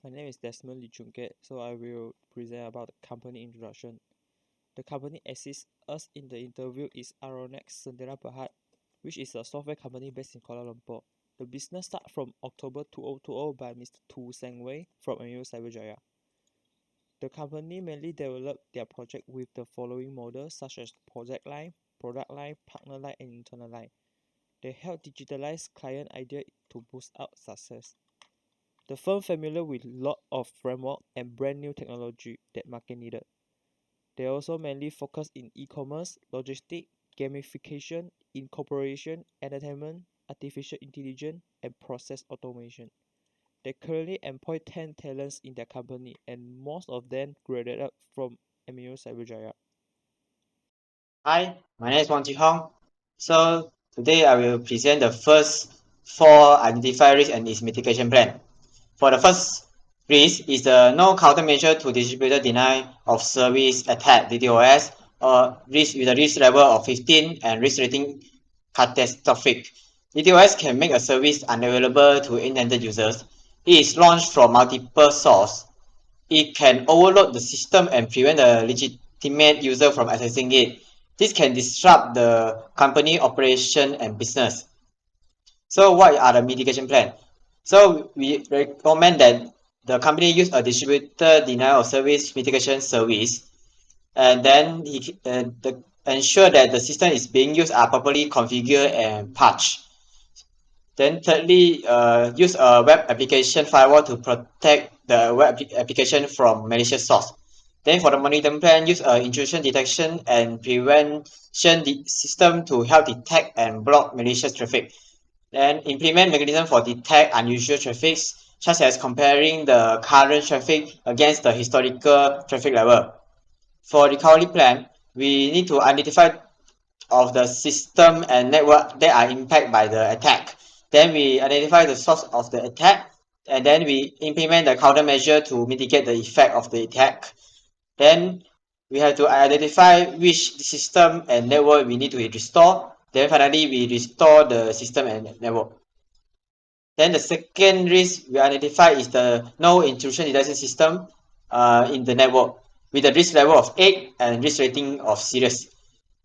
My name is Desmond Lim Zhong Qing, so I will present about the company introduction. The company assists us in the interview is Aronex Sendera Berhad, which is a software company based in Kuala Lumpur. The business started from October 2020 by Mr. Tu Seng Wei from MU Cyberjaya. The company mainly developed their project with the following models such as project line, product line, partner line, and internal line. They help digitalize client idea to boost out success. The firm familiar with lot of framework and brand new technology that market needed. They also mainly focus in e-commerce, logistics, gamification, incorporation, entertainment, artificial intelligence, and process automation. They currently employ 10 talents in their company, and most of them graduated from MU Cyberjaya. Hi, my name is Wong. So today I will present the first four identify risk and its mitigation plan. For the first risk is the no countermeasure to distributor denial of service attack (DDoS) or risk with a risk level of 15 and risk rating catastrophic. DDoS can make a service unavailable to intended users. It is launched from multiple sources. It can overload the system and prevent a legitimate user from accessing it. This can disrupt the company operation and business. So what are the mitigation plan? So we recommend that the company use a distributor denial of service mitigation service, and then ensure that the system is being used are properly configured and patched. Then thirdly, use a web application firewall to protect the web application from malicious source. Then for the monitoring plan, use intrusion detection and prevention system to help detect and block malicious traffic. Then implement mechanism for detect unusual traffic, such as comparing the current traffic against the historical traffic level. For recovery plan, we need to identify of the system and network that are impacted by the attack. Then we identify the source of the attack, and then we implement the countermeasure to mitigate the effect of the attack. Then we have to identify which system and network we need to restore. Then finally, we restore the system and network. Then the second risk we identify is the no intrusion detection system in the network with a risk level of 8 and risk rating of serious.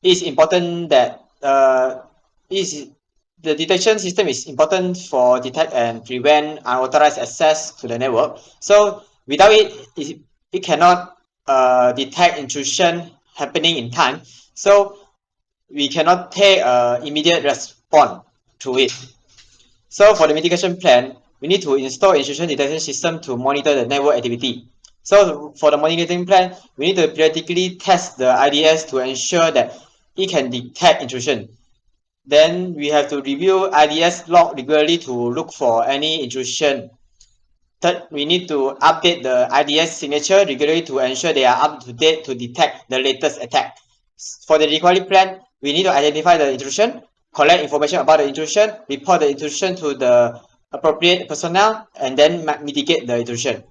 It's important that the detection system is important for detect and prevent unauthorized access to the network. So without it cannot detect intrusion happening in time. So we cannot take immediate response to it. So for the mitigation plan, we need to install intrusion detection system to monitor the network activity. So for the monitoring plan, we need to periodically test the IDS to ensure that it can detect intrusion. Then we have to review IDS log regularly to look for any intrusion. Third, we need to update the IDS signature regularly to ensure they are up to date to detect the latest attack. For the recovery plan, we need to identify the intrusion, collect information about the intrusion, report the intrusion to the appropriate personnel, and then mitigate the intrusion.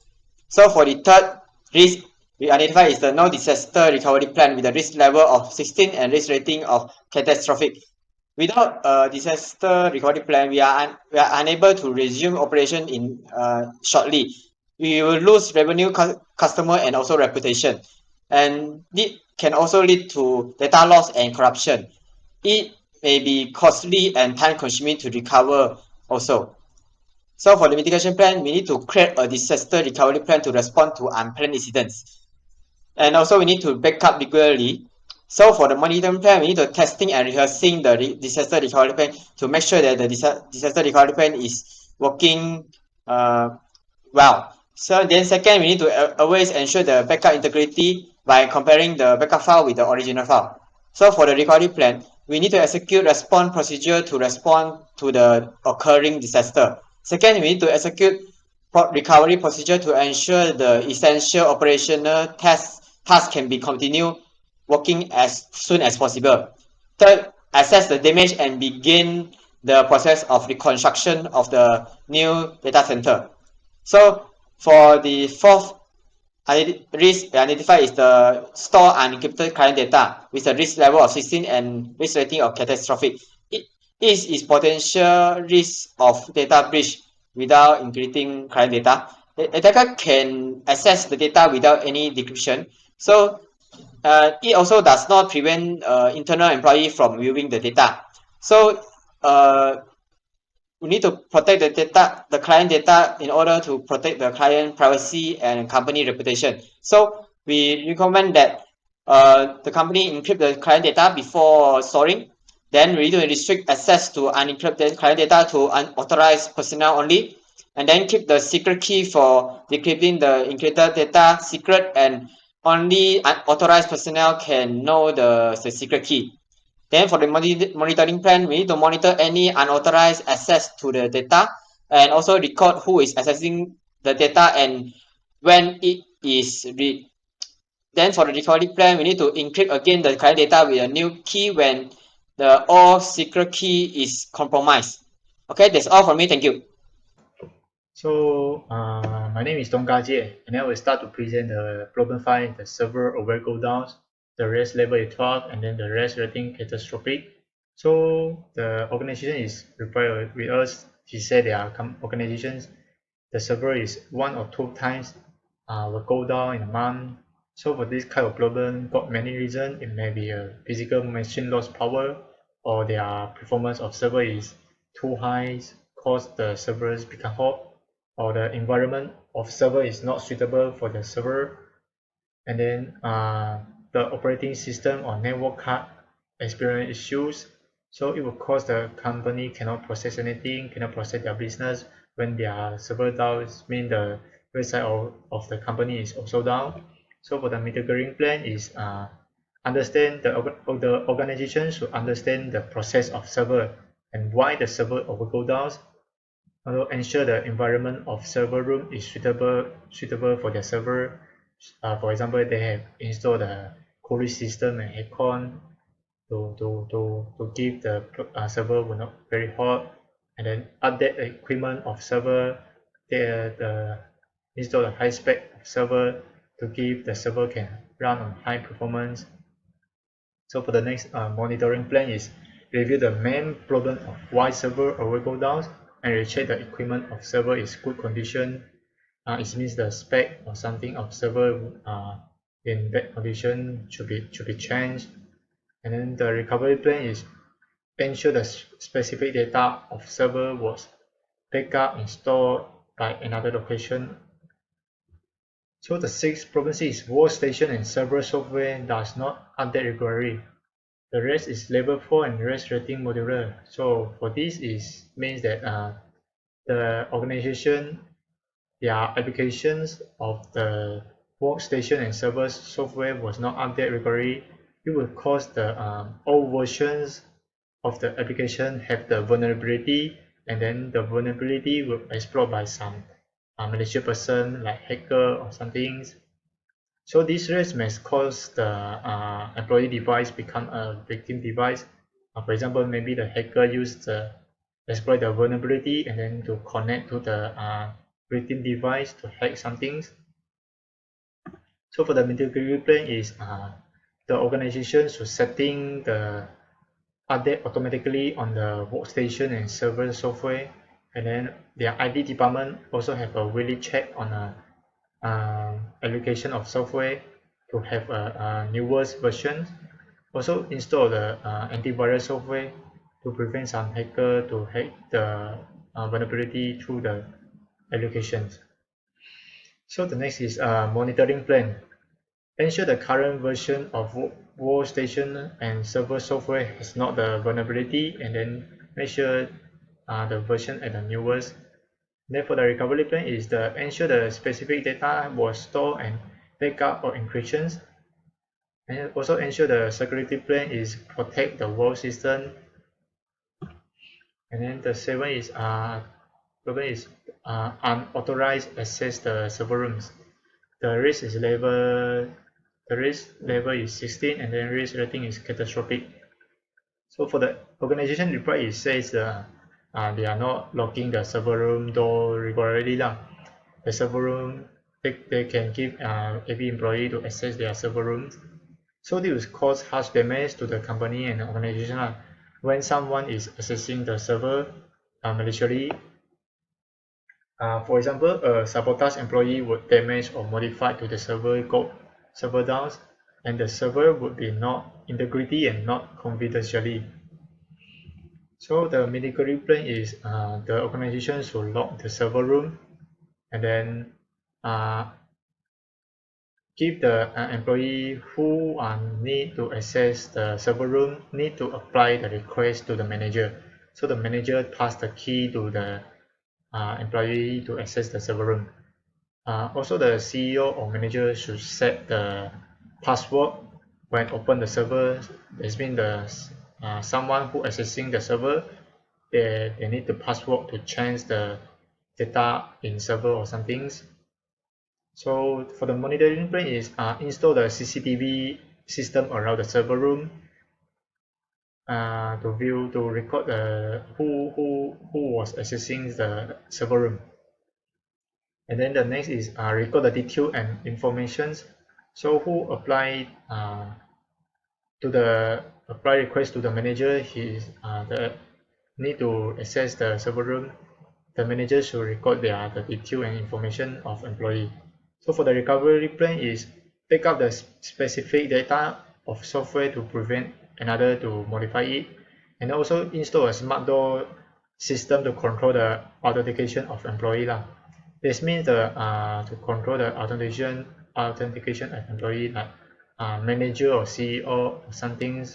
So for the third risk we identify is the no disaster recovery plan with a risk level of 16 and risk rating of catastrophic. Without a disaster recovery plan, we are unable to resume operation in shortly. We will lose revenue, customer, and also reputation. And it can also lead to data loss and corruption. It may be costly and time-consuming to recover also. So for the mitigation plan, we need to create a disaster recovery plan to respond to unplanned incidents. And also we need to back up regularly. So for the monitoring plan, we need to testing and rehearsing the disaster recovery plan to make sure that the disaster recovery plan is working well. So then second, we need to always ensure the backup integrity by comparing the backup file with the original file. So for the recovery plan, we need to execute response procedure to respond to the occurring disaster. Second, we need to execute recovery procedure to ensure the essential operational tasks can be continued working as soon as possible. Third, assess the damage and begin the process of reconstruction of the new data center. So for the fourth risk identified is the store unencrypted client data with a risk level of 16 and risk rating of catastrophic. It is potential risk of data breach without encrypting client data. the attacker can access the data without any decryption. So it also does not prevent internal employee from viewing the data. So we need to protect the data, the client data, in order to protect the client privacy and company reputation. So we recommend that the company encrypt the client data before storing. Then we need to restrict access to unencrypted client data to unauthorized personnel only. And then keep the secret key for decrypting the encrypted data secret, and only unauthorized personnel can know the secret key. Then for the monitoring plan, we need to monitor any unauthorized access to the data, and also record who is accessing the data and when it is read. Then for the recovery plan, we need to encrypt again the client data with a new key when the old secret key is compromised. Okay, that's all from me. Thank you. So my name is Tong Kah Jie, and I will start to present the problem 5, the server over go downs, the REST level is 12, and then the REST rating catastrophic. So the organization is required with us. He said there are organizations, the server is 1 or 2 times will go down in a month. So for this kind of problem, got many reasons. It may be a physical machine lost power, or their performance of server is too high, cause the servers become hot, or the environment of server is not suitable for the server, and then the operating system or network card experience issues. So it will cause the company cannot process anything, cannot process their business. When their server down, it means the website of the company is also down. So for the mitigating plan is understand the organization should understand the process of server and why the server overgo down. Also ensure the environment of server room is suitable for their server. For example, they have installed a cooling system and aircon to keep the server will not very hot, and then update the equipment of server. The install a high spec server to keep the server can run on high performance. So for the next monitoring plan is review the main problem of why server will go down, and recheck the equipment of server is good condition. It means the spec or something of server in bad condition should be changed. And then the recovery plan is ensure the specific data of server was backed up and stored by another location. So the sixth problem is workstation and server software does not update regularly. The rest is level 4 and rest rating modular. So for this is means that the organization, their applications of the workstation and server software was not updated regularly. It will cause the old versions of the application have the vulnerability, and then the vulnerability will be exploited by some malicious person like hacker or something. So this risk may cause the employee device become a victim device. For example, maybe the hacker used the exploit the vulnerability and then to connect to the victim device to hack something. So for the mitigation plan is the organization should setting the update automatically on the workstation and server software, and then their IT department also have a weekly check on a allocation of software to have a newest version. Also install the antivirus software to prevent some hacker to hack the vulnerability through the allocations. So the next is monitoring plan. Ensure the current version of workstation and server software has not the vulnerability, and then make sure the version at the newest. Then for the recovery plan is the ensure the specific data was stored and backup or encryptions, and also ensure the security plan is protect the world system. And then the seven is unauthorized access the server rooms. The risk is level the risk level is 16, and then risk rating is catastrophic. So for the organization reply, it says they are not locking the server room door regularly lah. The server room they can give every employee to access their server rooms. So this will cause harsh damage to the company and the organization lah. When someone is accessing the server maliciously, For example, a sabotage employee would damage or modify to the server code server downs, and the server would be not integrity and not confidentially. So the mitigatory plan is the organization should lock the server room and then uh, give the employee who need to access the server room need to apply the request to the manager. So the manager pass the key to the employee to access the server room. Also, the CEO or manager should set the password when open the server. This means someone who accessing the server, they need the password to change the data in server or some things. So for the monitoring plan is install the CCTV system around the server room to record who was accessing the server room. And then the next is record the detail and informations. So who apply to the apply request to the manager, the need to access the server room. The manager should record the detail and information of employee. So for the recovery plan is pick up the specific data of software to prevent another to modify it, and also install a smart door system to control the authentication of employee lah. This means to control the authentication of employee like manager or CEO or something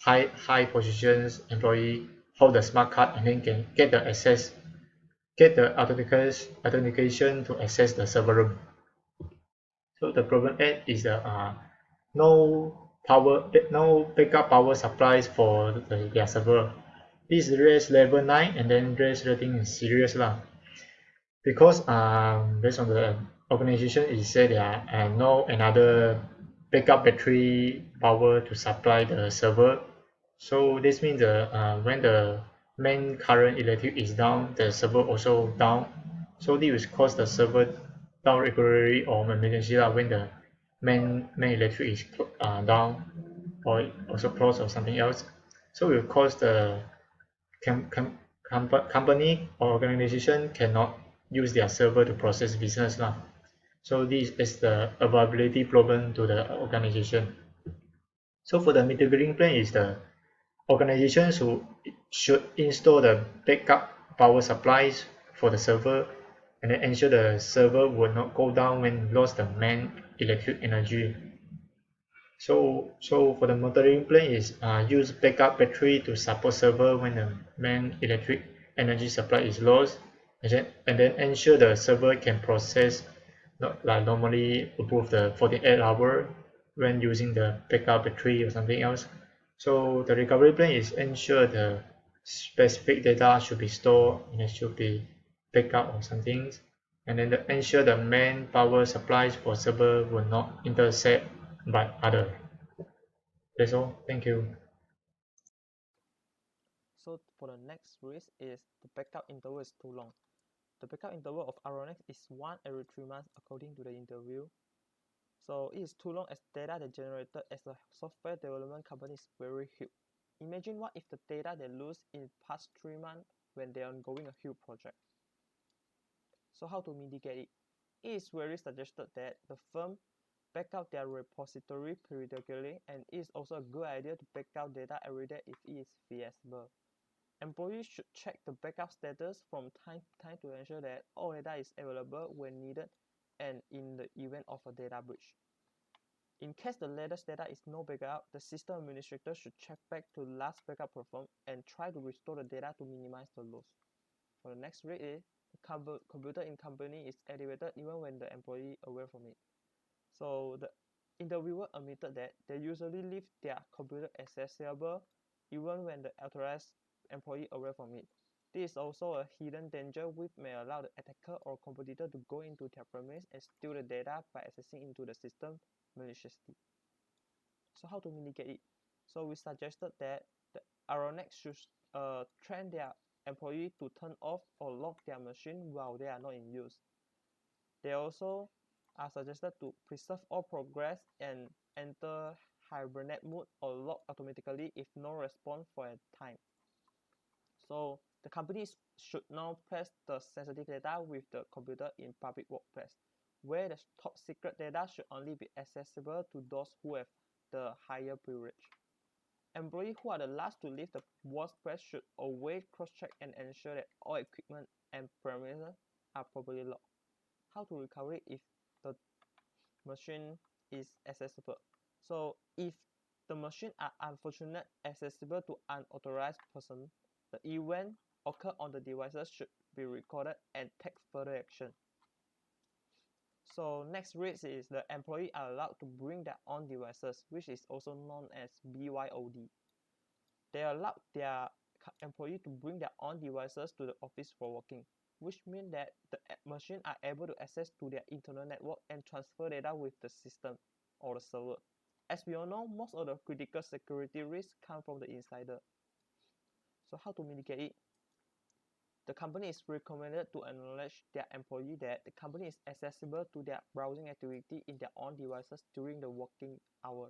high positions employee hold the smart card and then can get the authentication to access the server room. So the problem 8 is no backup power supplies for their server. This is race level 9 and then race rating is serious lah. Because based on the organization, it said there are no another backup battery power to supply the server. So this means when the main current electric is down, the server also down. So this will cause the server down regularly or emergency when the main electric is down or also closed or something else. So it will cause the company or organization cannot use their server to process business lah. So this is the availability problem to the organization. So for the mitigating plan is the organizations who should install the backup power supplies for the server and then ensure the server will not go down when lost the main electric energy. So for the monitoring plan is use backup battery to support server when the main electric energy supply is lost, and then ensure the server can process not like normally above the 48-hour when using the backup battery or something else. So the recovery plan is ensure the specific data should be stored and it should be backup or something, and then ensure the main power supplies for server will not intercept by other. That's all. Thank you. So for the next risk is the backup interval is too long. The backup interval of RNX is 1 every 3 months according to the interview. So it is too long as data they generated as a software development company is very huge. Imagine what if the data they lose in past 3 months when they are ongoing a huge project. So how to mitigate it? It is very suggested that the firm back up their repository periodically, and it is also a good idea to back up data every day if it is feasible. Employees should check the backup status from time to time to ensure that all data is available when needed and in the event of a data breach. In case the latest data is no backup, the system administrator should check back to last backup performed and try to restore the data to minimize the loss. For the next rate is the computer in company is activated even when the employee away from it. So the interviewer admitted that they usually leave their computer accessible even when the authorized employee away from it. This is also a hidden danger which may allow the attacker or competitor to go into their premise and steal the data by accessing into the system maliciously. So how to mitigate it? So we suggested that the RNX should train their employee to turn off or lock their machine while they are not in use. They also are suggested to preserve all progress and enter hibernate mode or lock automatically if no response for a time. So The companies should now place the sensitive data with the computer in public workplace, where the top secret data should only be accessible to those who have the higher privilege. Employees who are the last to leave the workplace should always cross-check and ensure that all equipment and premises are properly locked. How to recover it if the machine is accessible? So if the machine are unfortunately accessible to unauthorized person, the event occur on the devices should be recorded and take further action. So next risk is the employee are allowed to bring their own devices, which is also known as BYOD. They allow their employee to bring their own devices to the office for working, which means that the machine are able to access to their internal network and transfer data with the system or the server. As we all know, most of the critical security risks come from the insider. So how to mitigate it? The company is recommended to acknowledge their employee that the company is accessible to their browsing activity in their own devices during the working hour.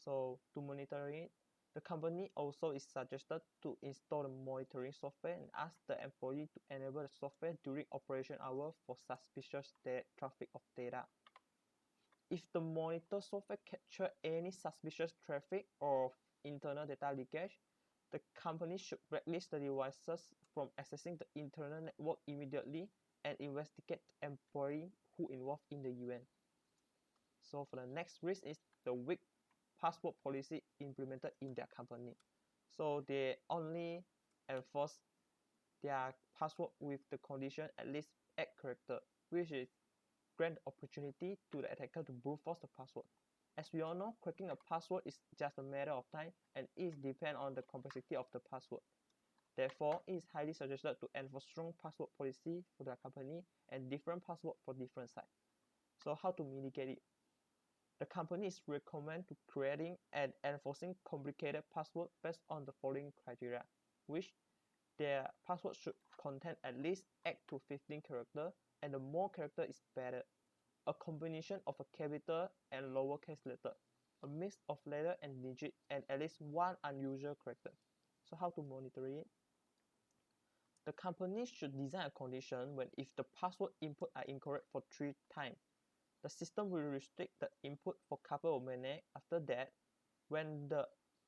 So to monitor it, the company also is suggested to install the monitoring software and ask the employee to enable the software during operation hour for suspicious traffic of data. If the monitor software capture any suspicious traffic or internal data leakage, the company should blacklist the devices from accessing the internal network immediately and investigate the employee who involved in the event. So for the next risk is the weak password policy implemented in their company. So they only enforce their password with the condition at least 8 characters, which is grant opportunity to the attacker to brute force the password. As we all know, cracking a password is just a matter of time and it depends on the complexity of the password. Therefore, it is highly suggested to enforce strong password policy for the company and different password for different sites. So how to mitigate it? The company is recommended to creating and enforcing complicated password based on the following criteria, which their password should contain at least 8 to 15 characters, and the more character is better. A combination of a capital and lowercase letter, a mix of letter and digit, and at least one unusual character. So how to monitor it? The company should design a condition when if the password input are incorrect for 3 times, the system will restrict the input for a couple of minutes. After that, when the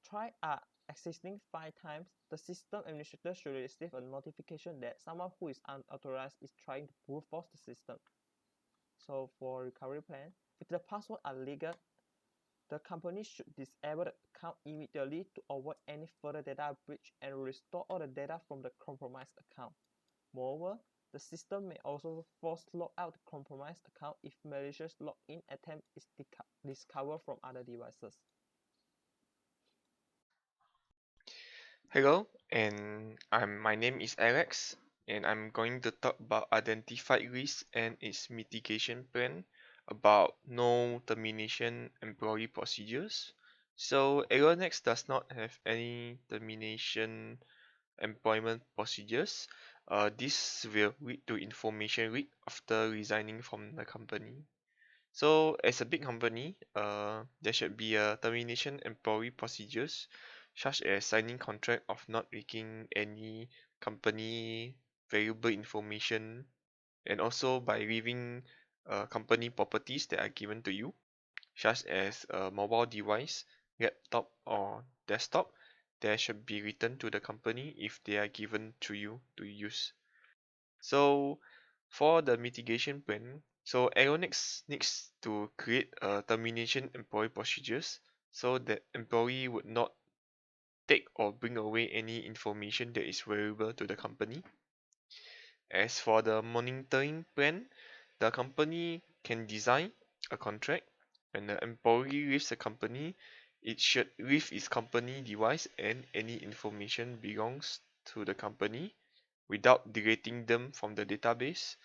try are existing 5 times, the system administrator should receive a notification that someone who is unauthorized is trying to brute force the system. So for recovery plan, if the passwords are legal, the company should disable the account immediately to avoid any further data breach and restore all the data from the compromised account. Moreover, the system may also force log out the compromised account if malicious login attempt is discovered from other devices. Hello, and my name is Alex, and I'm going to talk about identified risk and its mitigation plan about no termination employee procedures. So Aeronex does not have any termination employment procedures. This will lead to information leak after resigning from the company. So as a big company, there should be a termination employee procedures, such as signing contract of not leaking any company valuable information, and also by leaving company properties that are given to you, such as a mobile device, laptop or desktop, that should be returned to the company if they are given to you to use. So for the mitigation plan, so Aeronix needs to create a termination employee procedures so that employee would not take or bring away any information that is valuable to the company. As for the monitoring plan, the company can design a contract. When the employee leaves the company, it should leave its company device and any information belongs to the company without deleting them from the database.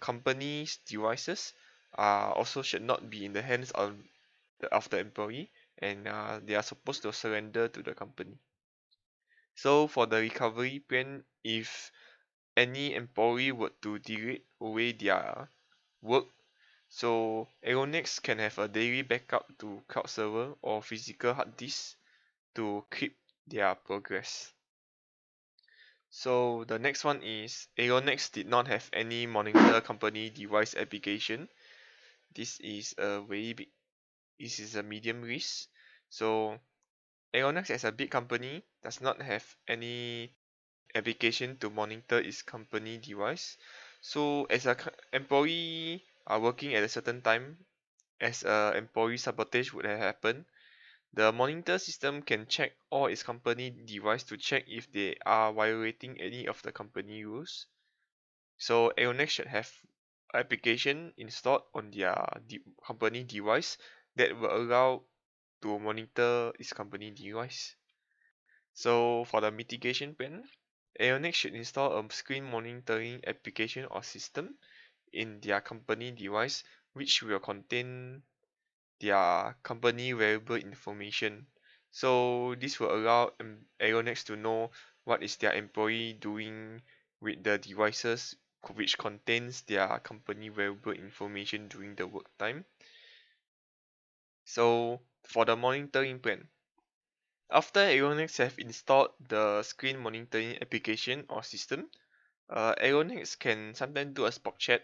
Company's devices also should not be in the hands of the employee, and they are supposed to surrender to the company. So for the recovery plan, if any employee were to delete away their work, so Aeronex can have a daily backup to cloud server or physical hard disk to keep their progress. So the next one is Aeronex did not have any monitor company device application. This is a medium risk. So Aeronex as a big company does not have any application to monitor its company device. So as a employee are working at a certain time, as a employee sabotage would have happened, the monitor system can check all its company device to check if they are violating any of the company rules. So Aeronex should have application installed on their company device that will allow to monitor its company device. So for the mitigation plan, Aeronex should install a screen monitoring application or system in their company device which will contain their company valuable information. So this will allow Aeronex to know what is their employee doing with the devices which contains their company valuable information during the work time. So for the monitoring plan, after Aeronex have installed the screen monitoring application or system, Aeronex can sometimes do a spot check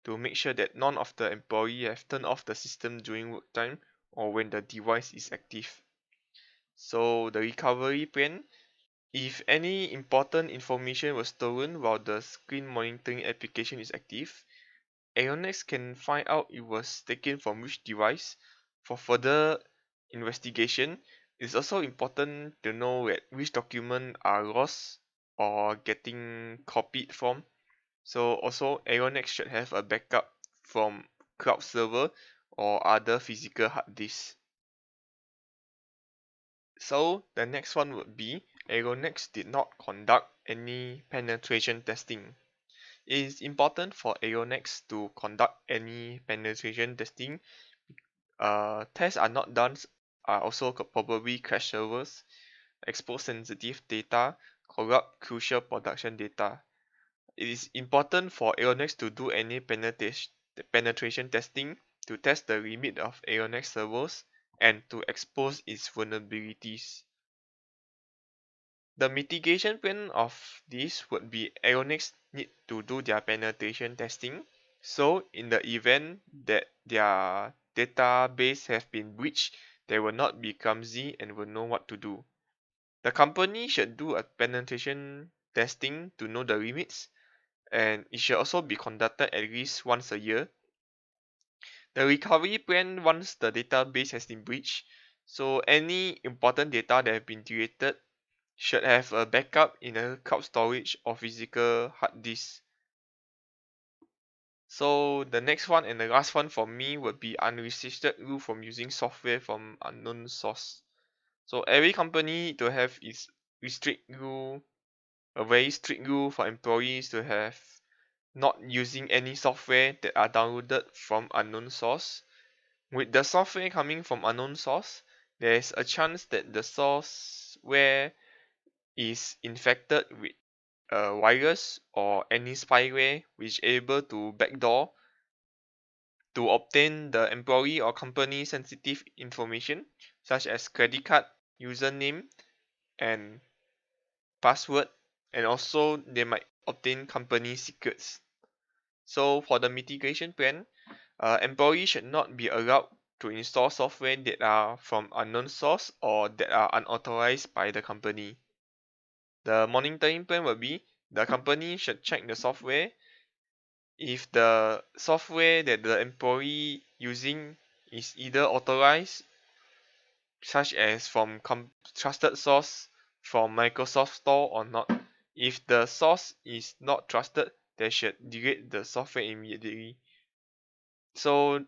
to make sure that none of the employee have turned off the system during work time or when the device is active. So the recovery plan, if any important information was stolen while the screen monitoring application is active, Aeronex can find out it was taken from which device. For further investigation, it's also important to know which documents are lost or getting copied from. So also Aeronex should have a backup from cloud server or other physical hard disks. So the next one would be Aeronex did not conduct any penetration testing. It is important for Aeronex to conduct any penetration testing. Tests are not done are also probably crash servers, expose sensitive data, corrupt crucial production data. It is important for Aeronex to do any penetration testing to test the limit of Aeronex servers and to expose its vulnerabilities. The mitigation plan of this would be Aeronex need to do their penetration testing. So in the event that their database have been breached, they will not be clumsy and will know what to do. The company should do a penetration testing to know the limits, and it should also be conducted at least once a year. The recovery plan once the database has been breached, so any important data that have been deleted should have a backup in a cloud storage or physical hard disk. So the next one and the last one for me would be unrestricted rule from using software from unknown source. So every company need to have its a very strict rule for employees to have not using any software that are downloaded from unknown source. With the software coming from unknown source, there is a chance that the software is infected with a virus or any spyware which able to backdoor to obtain the employee or company sensitive information such as credit card, username, and password, and also they might obtain company secrets. So for the mitigation plan, employees should not be allowed to install software that are from unknown source or that are unauthorized by the company. The monitoring plan will be the company should check the software. If the software that the employee using is either authorized, such as from trusted source from Microsoft Store or not, if the source is not trusted, they should delete the software immediately. So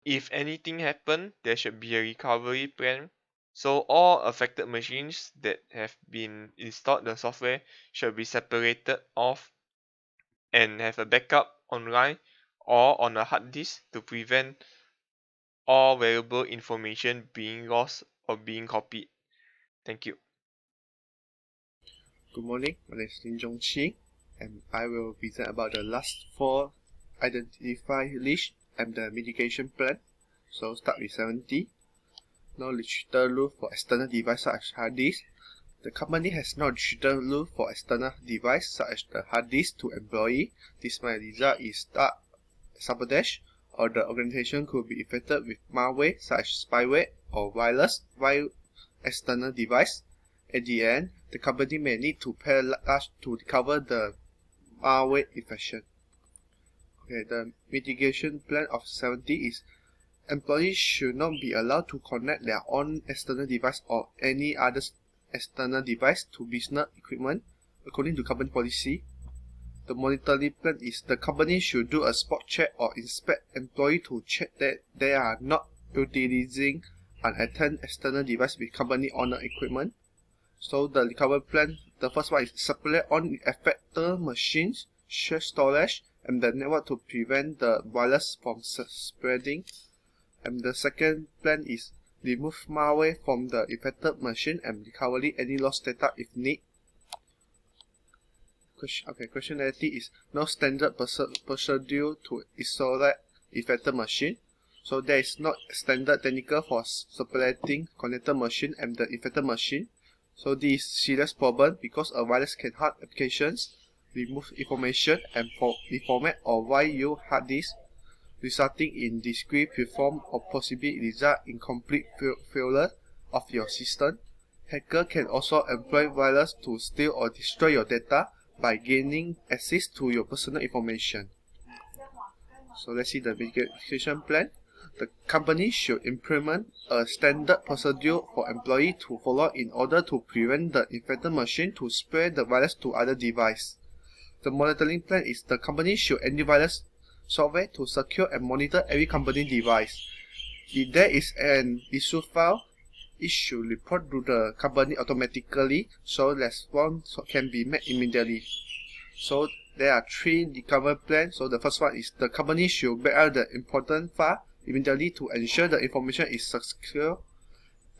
if anything happen, there should be a recovery plan. So all affected machines that have been installed the software should be separated off and have a backup online or on a hard disk to prevent all valuable information being lost or being copied. Thank you. Good morning, my name is Lim Zhong Qing, and I will present about the last four identify list and the mitigation plan. So start with 70. No restricted rule for external devices such as hard disk. The company has no digital rule for external device such as the hard disk to employee. This might result in sabotage, or the organization could be infected with malware such as spyware or virus via external device. At the end, the company may need to pay large to recover the malware infection. Okay, the mitigation plan of 70 is employees should not be allowed to connect their own external device or any other external device to business equipment according to company policy. The monitoring plan is the company should do a spot check or inspect employees to check that they are not utilizing unattended external device with company owner equipment. So the recovery plan, the first one is separate on affected machines, share storage, and the network to prevent the virus from spreading. And the second plan is remove malware from the infected machine and recovery any lost data if need. Questionality is no standard procedure to isolate infected machine. So there is no standard technique for separating connected machine and the infected machine. So this is serious problem because a virus can hack applications, remove information, and reformat or write your hard disk, resulting in discrete perform or possibly result in complete failure of your system. Hacker can also employ virus to steal or destroy your data by gaining access to your personal information. So let's see the mitigation plan. The company should implement a standard procedure for employees to follow in order to prevent the infected machine to spread the virus to other devices. The monitoring plan is the company should antivirus software to secure and monitor every company device. If there is an issue file, it should report to the company automatically so response can be made immediately. So there are 3 recovery plans. So the first one is the company should back out the important file immediately to ensure the information is secure.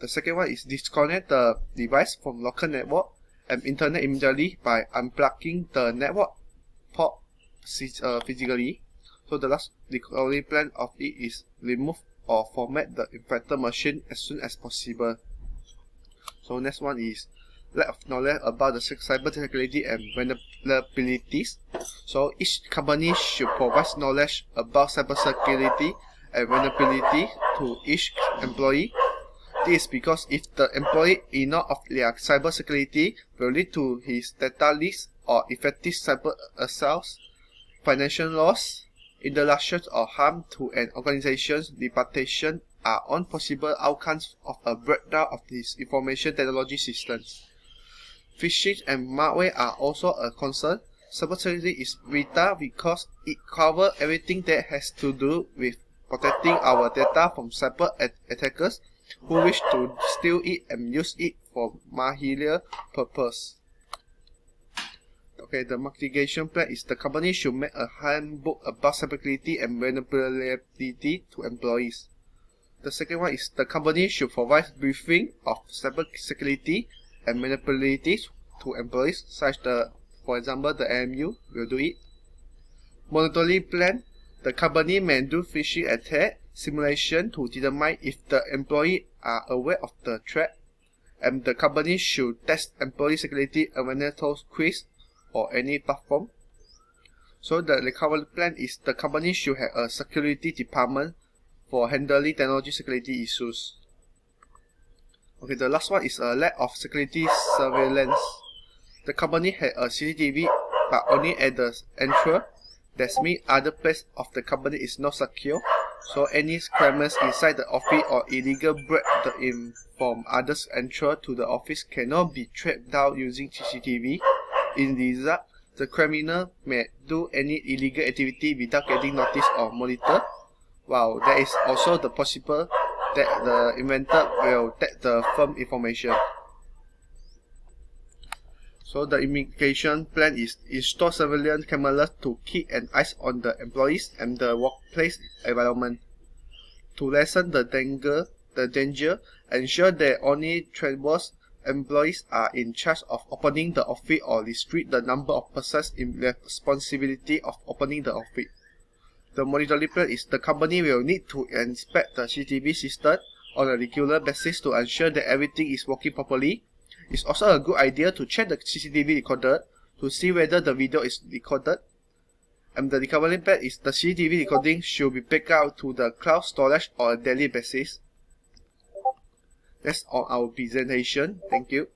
The second one is disconnect the device from local network and internet immediately by unplugging the network port physically. So the last recovery plan of it is remove or format the infected machine as soon as possible. So next one is lack of knowledge about the cyber security and vulnerabilities. So each company should provide knowledge about cyber security and vulnerability to each employee. This is because if the employee ignores of their cyber security will lead to his data leaks or effective cyber assaults, financial loss, intellectual or harm to an organization's reputation are all possible outcomes of a breakdown of these information technology systems. Phishing and malware are also a concern. Cybersecurity is vital because it covers everything that has to do with protecting our data from cyber attackers who wish to steal it and use it for malicious purpose. Okay, the mitigation plan is the company should make a handbook about cybersecurity and vulnerability to employees. The second one is the company should provide briefing of cybersecurity and vulnerabilities to employees, such as, for example, the AMU will do it. Monitoring plan, the company may do phishing attack simulation to determine if the employee are aware of the threat, and the company should test employee security awareness quiz or any platform. So the recovery plan is the company should have a security department for handling technology security issues. Okay, the last one is a lack of security surveillance. The company had a CCTV but only at the entrance. That means other place of the company is not secure. So any criminals inside the office or illegal break in from others enter to the office cannot be tracked down using CCTV. In result, the criminal may do any illegal activity without getting notice or monitored. While there is also the possible that the inventor will take the firm information. So the mitigation plan is install surveillance cameras to keep an eye on the employees and the workplace environment. To lessen the danger, ensure that only trustworthy employees are in charge of opening the office or restrict the number of persons in the responsibility of opening the office. The monitoring plan is the company will need to inspect the CCTV system on a regular basis to ensure that everything is working properly. It's also a good idea to check the CCTV recorder to see whether the video is recorded. And the recovery pad is the CCTV recording should be backed up to the cloud storage on a daily basis. That's all our presentation. Thank you.